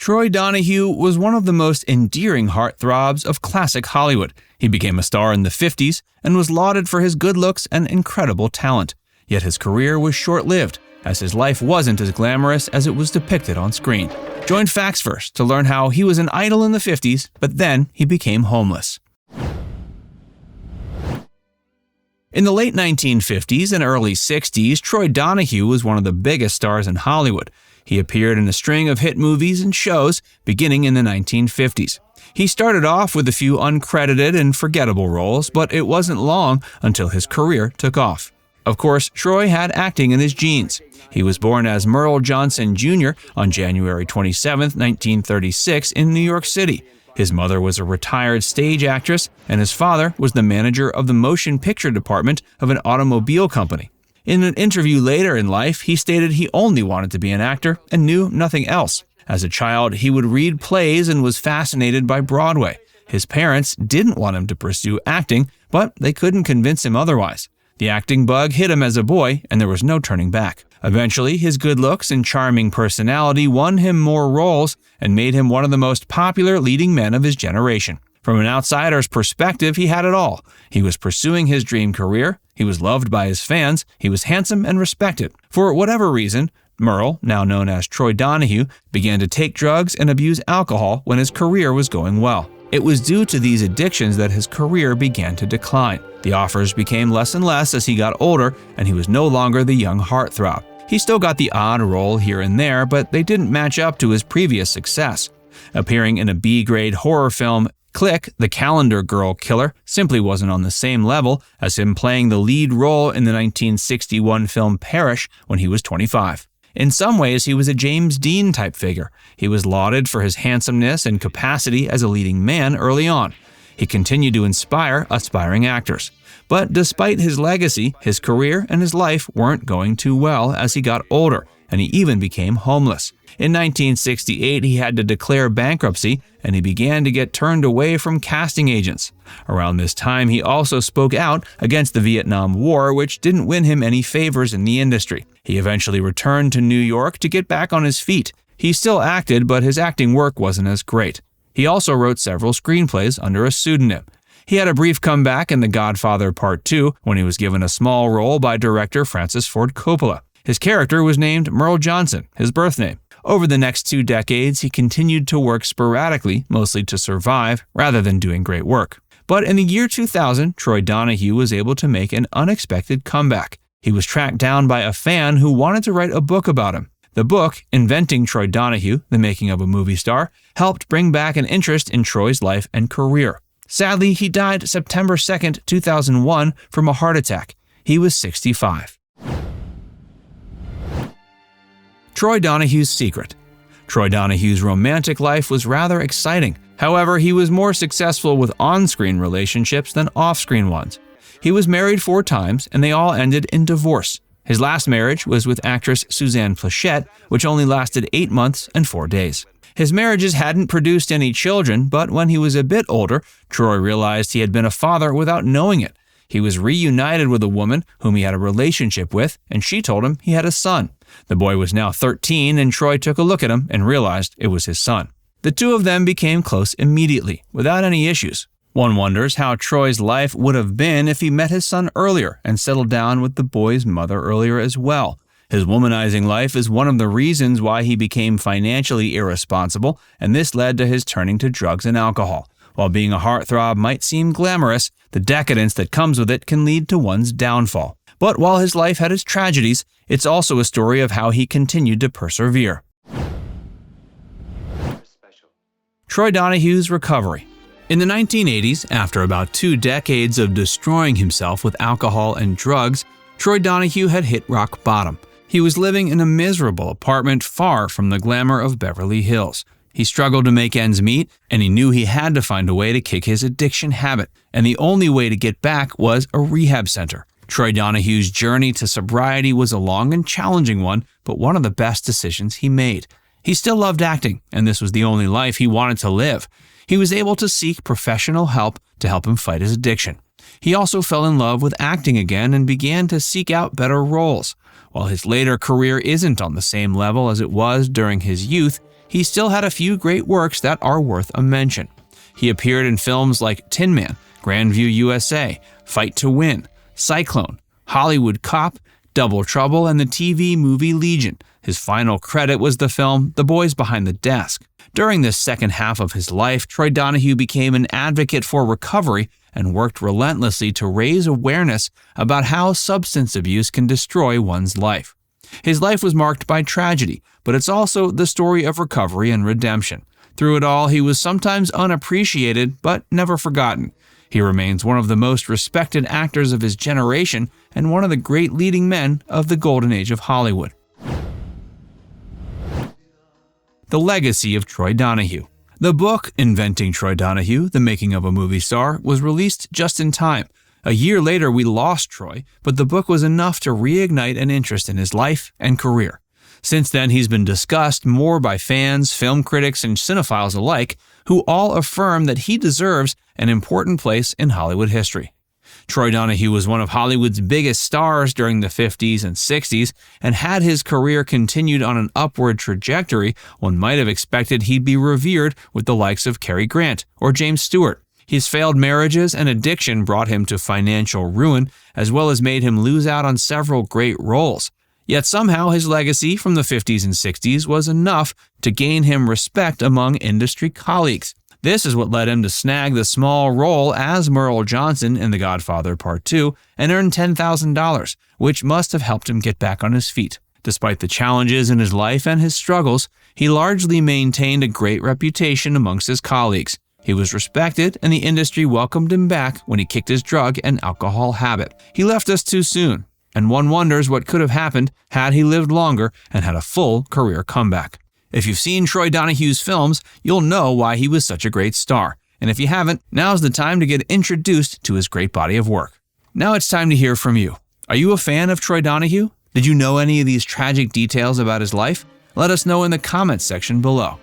Troy Donahue was one of the most endearing heartthrobs of classic Hollywood. He became a star in the 50s and was lauded for his good looks and incredible talent. Yet his career was short-lived, as his life wasn't as glamorous as it was depicted on screen. Join Facts First to learn how he was an idol in the 50s, but then he became homeless. In the late 1950s and early 60s, Troy Donahue was one of the biggest stars in Hollywood. He appeared in a string of hit movies and shows beginning in the 1950s. He started off with a few uncredited and forgettable roles, but it wasn't long until his career took off. Of course, Troy had acting in his genes. He was born as Merle Johnson Jr. on January 27, 1936 in New York City. His mother was a retired stage actress, and his father was the manager of the motion picture department of an automobile company. In an interview later in life, he stated he only wanted to be an actor and knew nothing else. As a child, he would read plays and was fascinated by Broadway. His parents didn't want him to pursue acting, but they couldn't convince him otherwise. The acting bug hit him as a boy, and there was no turning back. Eventually, his good looks and charming personality won him more roles and made him one of the most popular leading men of his generation. From an outsider's perspective, he had it all. He was pursuing his dream career, he was loved by his fans, he was handsome and respected. For whatever reason, Merle, now known as Troy Donahue, began to take drugs and abuse alcohol when his career was going well. It was due to these addictions that his career began to decline. The offers became less and less as he got older, and he was no longer the young heartthrob. He still got the odd role here and there, but they didn't match up to his previous success. Appearing in a B-grade horror film, Click, the Calendar Girl Killer, simply wasn't on the same level as him playing the lead role in the 1961 film Parrish when he was 25. In some ways, he was a James Dean-type figure. He was lauded for his handsomeness and capacity as a leading man early on. He continued to inspire aspiring actors. But despite his legacy, his career and his life weren't going too well as he got older, and he even became homeless. In 1968, he had to declare bankruptcy, and he began to get turned away from casting agents. Around this time, he also spoke out against the Vietnam War, which didn't win him any favors in the industry. He eventually returned to New York to get back on his feet. He still acted, but his acting work wasn't as great. He also wrote several screenplays under a pseudonym. He had a brief comeback in The Godfather Part 2 when he was given a small role by director Francis Ford Coppola. His character was named Merle Johnson, his birth name. Over the next 2 decades, he continued to work sporadically, mostly to survive, rather than doing great work. But in the year 2000, Troy Donahue was able to make an unexpected comeback. He was tracked down by a fan who wanted to write a book about him. The book, Inventing Troy Donahue, The Making of a Movie Star, helped bring back an interest in Troy's life and career. Sadly, he died September 2, 2001 from a heart attack. He was 65. Troy Donahue's secret. Troy Donahue's romantic life was rather exciting. However, he was more successful with on-screen relationships than off-screen ones. He was married 4 times, and they all ended in divorce. His last marriage was with actress Suzanne Pleshette, which only lasted 8 months and 4 days. His marriages hadn't produced any children, but when he was a bit older, Troy realized he had been a father without knowing it. He was reunited with a woman whom he had a relationship with, and she told him he had a son. The boy was now 13, and Troy took a look at him and realized it was his son. The two of them became close immediately, without any issues. One wonders how Troy's life would have been if he met his son earlier and settled down with the boy's mother earlier as well. His womanizing life is one of the reasons why he became financially irresponsible, and this led to his turning to drugs and alcohol. While being a heartthrob might seem glamorous, the decadence that comes with it can lead to one's downfall. But while his life had its tragedies, it's also a story of how he continued to persevere. Troy Donahue's recovery. In the 1980s, after about 2 decades of destroying himself with alcohol and drugs, Troy Donahue had hit rock bottom. He was living in a miserable apartment far from the glamour of Beverly Hills. He struggled to make ends meet, and he knew he had to find a way to kick his addiction habit, and the only way to get back was a rehab center. Troy Donahue's journey to sobriety was a long and challenging one, but one of the best decisions he made. He still loved acting, and this was the only life he wanted to live. He was able to seek professional help to help him fight his addiction. He also fell in love with acting again and began to seek out better roles. While his later career isn't on the same level as it was during his youth, he still had a few great works that are worth a mention. He appeared in films like Tin Man, Grandview USA, Fight to Win, Cyclone, Hollywood Cop, Double Trouble, and the TV movie Legion. His final credit was the film The Boys Behind the Desk. During the second half of his life, Troy Donahue became an advocate for recovery and worked relentlessly to raise awareness about how substance abuse can destroy one's life. His life was marked by tragedy, but it's also the story of recovery and redemption. Through it all, he was sometimes unappreciated, but never forgotten. He remains one of the most respected actors of his generation and one of the great leading men of the golden age of Hollywood. The Legacy of Troy Donahue. The book, Inventing Troy Donahue, The Making of a Movie Star, was released just in time. A year later, we lost Troy, but the book was enough to reignite an interest in his life and career. Since then, he's been discussed more by fans, film critics, and cinephiles alike, who all affirm that he deserves an important place in Hollywood history. Troy Donahue was one of Hollywood's biggest stars during the 50s and 60s, and had his career continued on an upward trajectory, one might have expected he'd be revered with the likes of Cary Grant or James Stewart. His failed marriages and addiction brought him to financial ruin, as well as made him lose out on several great roles. Yet somehow his legacy from the 50s and 60s was enough to gain him respect among industry colleagues. This is what led him to snag the small role as Merle Johnson in The Godfather Part 2 and earn $10,000, which must have helped him get back on his feet. Despite the challenges in his life and his struggles, he largely maintained a great reputation amongst his colleagues. He was respected, and the industry welcomed him back when he kicked his drug and alcohol habit. He left us too soon, and one wonders what could have happened had he lived longer and had a full career comeback. If you've seen Troy Donahue's films, you'll know why he was such a great star. And if you haven't, now's the time to get introduced to his great body of work. Now it's time to hear from you. Are you a fan of Troy Donahue? Did you know any of these tragic details about his life? Let us know in the comments section below.